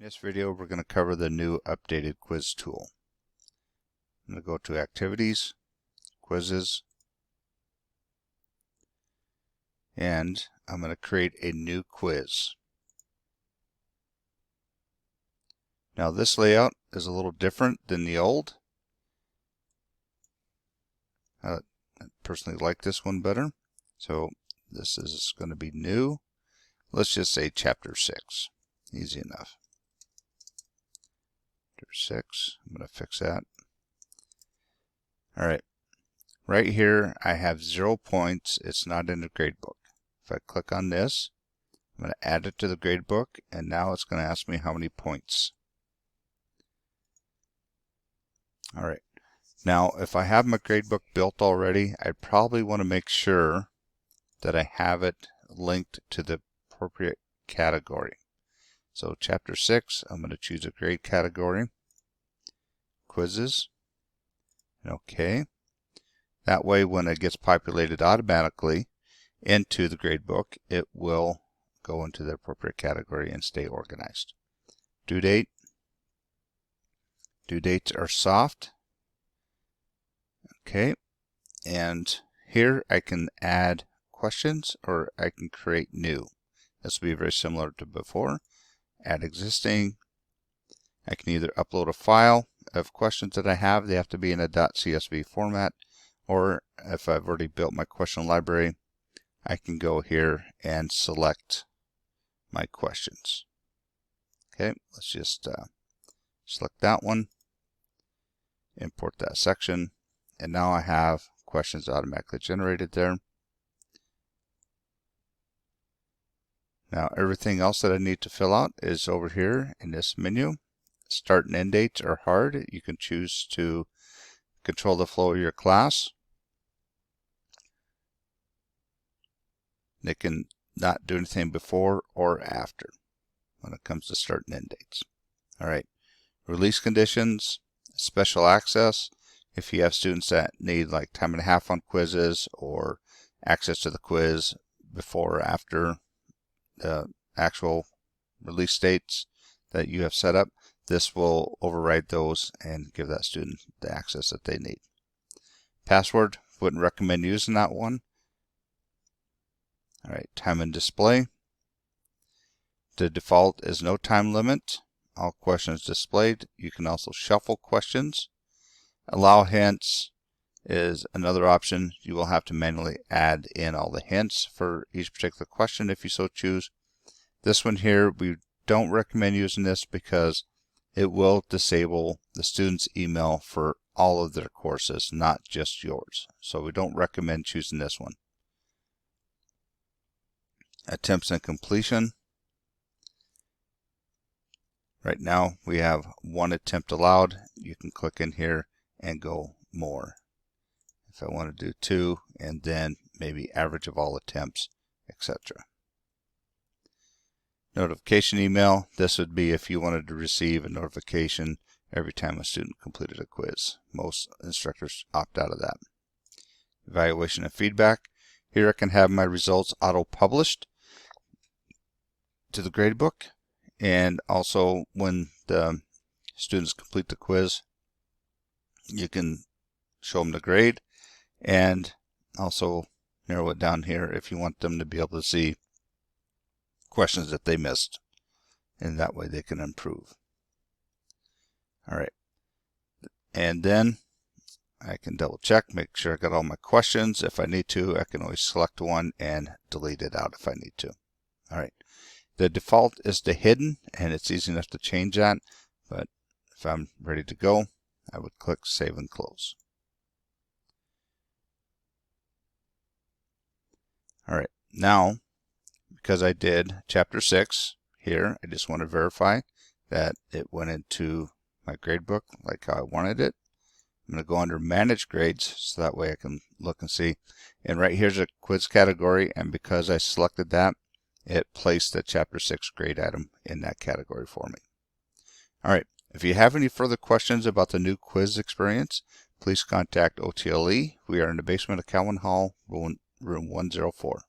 In this video, we're going to cover the new updated quiz tool. I'm going to go to Activities, Quizzes, and I'm going to create a new quiz. Now this layout is a little different than the old. I personally like this one better. So this is going to be new. Let's just say Chapter 6. Easy enough. Chapter 6. I'm going to fix that. All right. Right here, I have 0 points. It's not in the gradebook. If I click on this, I'm going to add it to the gradebook, and now it's going to ask me how many points. All right. Now, if I have my gradebook built already, I probably want to make sure that I have it linked to the appropriate category. So Chapter 6, I'm going to choose a grade category, Quizzes, and OK. That way, when it gets populated automatically into the gradebook, it will go into the appropriate category and stay organized. Due date. Due dates are soft. Okay. And here I can add questions or I can create new. This will be very similar to before. Add existing. I can either upload a file of questions that I have. They have to be in a .csv format. Or if I've already built my question library, I can go here and select my questions. Okay, let's just select that one, import that section, and now I have questions automatically generated there. Now everything else that I need to fill out is over here in this menu. Start and end dates are hard. You can choose to control the flow of your class. They can not do anything before or after when it comes to start and end dates. All right, release conditions, special access. If you have students that need like time and a half on quizzes or access to the quiz before or after the actual release dates that you have set up, this will override those and give that student the access that they need. Password, wouldn't recommend using that one. All right, time and display. The default is no time limit. All questions displayed. You can also shuffle questions. Allow hints is another option. You will have to manually add in all the hints for each particular question if you so choose. This one here, we don't recommend using this because it will disable the student's email for all of their courses, not just yours. So we don't recommend choosing this one. Attempts and completion. Right now we have 1 attempt allowed. You can click in here and go more. If I want to do 2 and then maybe average of all attempts, etc. Notification email. This would be if you wanted to receive a notification every time a student completed a quiz. Most instructors opt out of that. Evaluation and feedback. Here I can have my results auto-published to the gradebook, and also when the students complete the quiz, you can show them the grade and also narrow it down here if you want them to be able to see questions that they missed, and that way they can improve. All right, and then I can double check, make sure I got all my questions. If I need to, I can always select one and delete it out if I need to. All right. The default is to hidden, and it's easy enough to change that, but if I'm ready to go, I would click Save and Close. All right, now, because I did Chapter 6 here, I just want to verify that it went into my gradebook like how I wanted it. I'm going to go under Manage Grades, so that way I can look and see. And right here's a quiz category, and because I selected that, it placed the Chapter 6 grade item in that category for me. All right, if you have any further questions about the new quiz experience, please contact OTLE. We are in the basement of Cowan Hall, room 104.